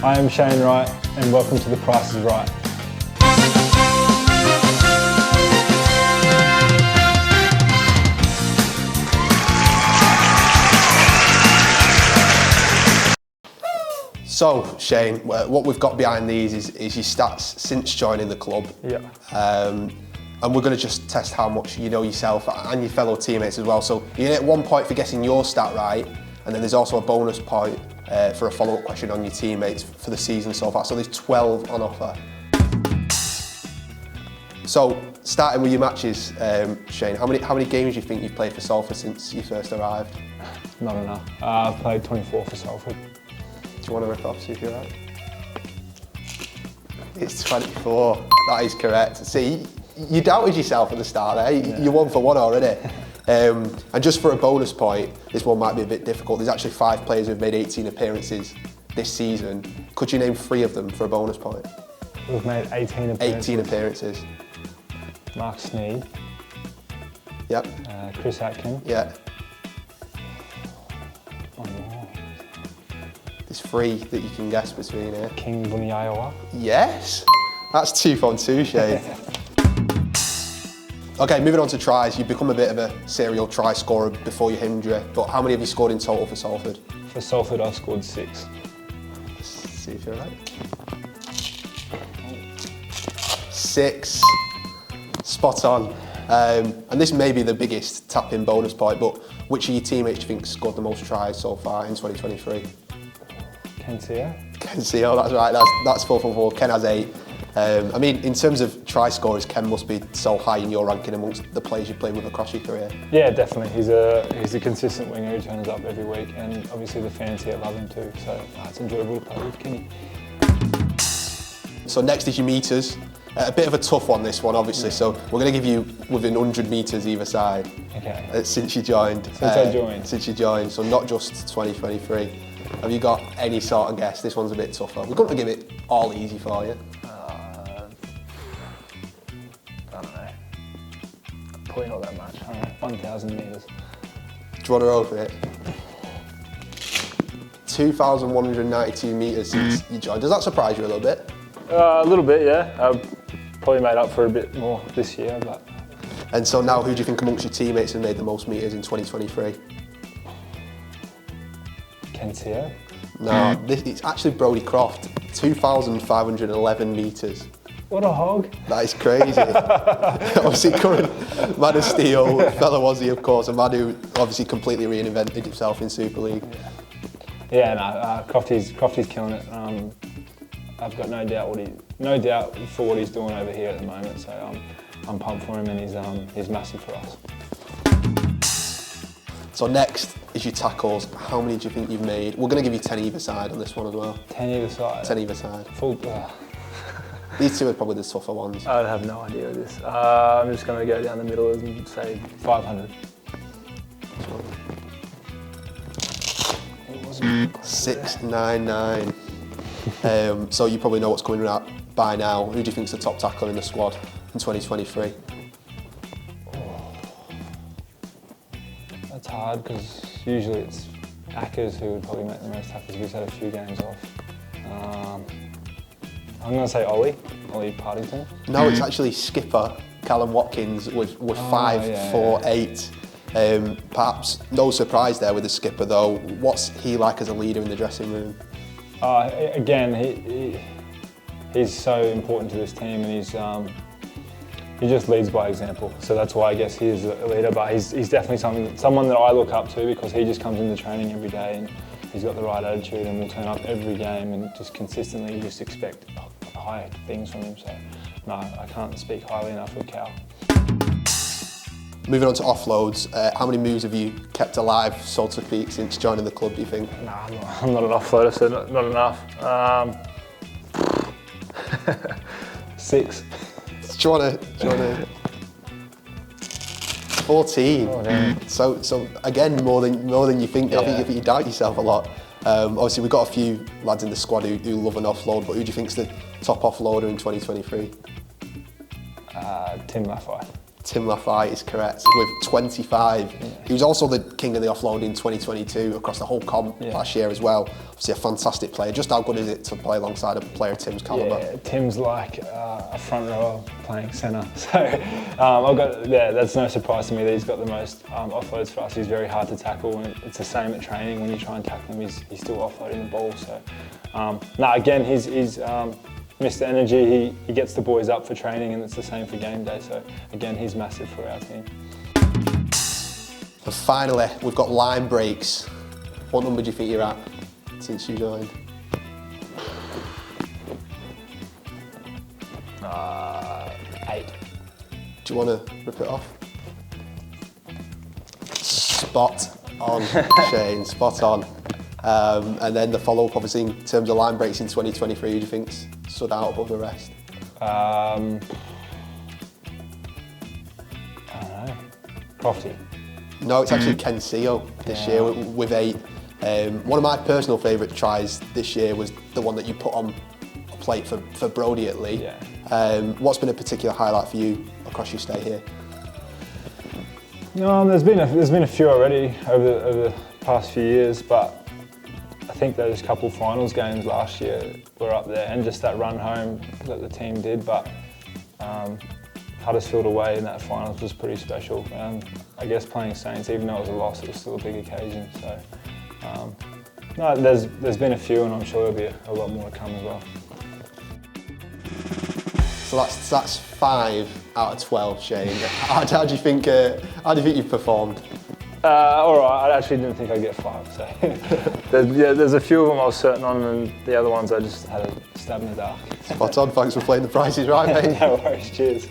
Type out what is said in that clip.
I am Shane Wright and welcome to the Price Is Right. So, Shane, what we've got behind these is your stats since joining the club. Yeah. And we're going to just test how much you know yourself and your fellow teammates as well. So you get 1 point for guessing your stat right, and then there's also a bonus point for a follow-up question on your teammates for the season so far. So there's 12 on offer. So, starting with your matches, Shane, how many games do you think you've played for Salford since you first arrived? Not enough. I've played 24 for Salford. Do you want to rip off, see if you're right? It's 24, that is correct. See, you doubted yourself at the start there, you're 1 for 1 already. And just for a bonus point, this one might be a bit difficult. There's actually 5 players who've made 18 appearances this season. Could you name 3 of them for a bonus point? We've made 18 appearances. 18 appearances. Mark Sneed. Yep. Chris Atkin. Yeah. One more. There's 3 that you can guess between here. King Bunyawa. Yes! That's 2 from 2, Shane. Okay, moving on to tries. You've become a bit of a serial try scorer before your injury, but how many have you scored in total for Salford? For Salford, I've scored 6. Let's see if you're right. 6. Spot on. And this may be the biggest tap-in bonus point, but which of your teammates do you think scored the most tries so far in 2023? Ken Seo. Ken Seo, that's right. That's 4 from 4. Ken has 8. I mean, in terms of try scorers, Ken must be so high in your ranking amongst the players you've played with across your career. Yeah, definitely. He's a consistent winger who turns up every week, and obviously the fans here love him too. So it's enjoyable to play with Kenny. So next is your meters. A bit of a tough one, this one, obviously. Yeah. So we're going to give you within 100 meters either side. Okay. Since you joined. Since I joined. Since you joined. So not just 2023. Have you got any sort of guess? This one's a bit tougher. We're going to give it all easy for you. I don't know. Probably not that much. I don't know. 1,000 meters. Do you want to roll for it? 2,192 meters since you joined. Does that surprise you a little bit? A little bit, yeah. I've probably made up for a bit more this year, but. And so now, who do you think amongst your teammates have made the most meters in 2023? Ken Seo? No, it's actually Brodie Croft. 2,511 meters. What a hog. That is crazy. Obviously, current man of steel, fellow Aussie, of course, a man who obviously completely reinvented himself in Super League. Yeah, no, Crofty's killing it. I've got no doubt for what he's doing over here at the moment. So I'm pumped for him, and he's massive for us. So next is your tackles. How many do you think you've made? We're going to give you 10 either side on this one as well. 10 either side? 10 either side. Full. These 2 are probably the tougher ones. I have no idea of this. I'm just going to go down the middle and say 500. 699. So you probably know what's coming out by now. Who do you think's the top tackler in the squad in 2023? That's hard because usually it's Ackers who would probably make the most tackles. He's had a few games off. I'm going to say Ollie Partington. No, it's actually skipper Callum Watkins with 5'4'8". Perhaps no surprise there with the skipper though. What's he like as a leader in the dressing room? Again, he's so important to this team, and he just leads by example. So that's why I guess he is a leader. But he's definitely someone that I look up to because he just comes into training every day and he's got the right attitude and will turn up every game and just consistently just expect high things from him. So no, I can't speak highly enough of Cal. Moving on to offloads, how many moves have you kept alive, so to speak, since joining the club, do you think? No, I'm not an offloader, so not enough. 6. Do you want to? 14. Oh, damn. So again, more than you think. Yeah. I think you doubt yourself a lot. Obviously, we've got a few lads in the squad who love an offload, but who do you think's the top offloader in 2023? Tim Maffei. Tim Lafayette is correct with 25. He was also the king of the offload in 2022 across the whole comp last year as well. Obviously a fantastic player. Just how good is it to play alongside a player of Tim's calibre? Yeah, Tim's like a front rower playing centre. So that's no surprise to me that he's got the most offloads for us. He's very hard to tackle, and it's the same at training. When you try and tackle him, he's still offloading the ball. So again, he's Mr. Energy, he gets the boys up for training, and it's the same for game day. So again, he's massive for our team. And finally, we've got line breaks. What number do you think you're at since you joined? 8. Do you want to rip it off? Spot on, Shane, spot on. And then the follow-up, obviously, in terms of line breaks in 2023, who do you think's stood out above the rest? I don't know. Crofty. No, it's actually Ken Seo this year with 8. One of my personal favourite tries this year was the one that you put on a plate for Brody at Lee. Yeah. What's been a particular highlight for you across your stay here? There's been a few already over the past few years, but I think those couple finals games last year were up there, and just that run home that the team did. But Huddersfield away in that finals was pretty special. I guess playing Saints, even though it was a loss, it was still a big occasion. So there's been a few, and I'm sure there'll be a lot more to come as well. So that's 5 out of 12, Shane. How do you think you've performed? All right, I actually didn't think I'd get 5. So there's a few of them I was certain on, and the other ones I just had a stab in the dark. Spot on. Thanks for playing the Price Is Right, mate. No worries. Cheers.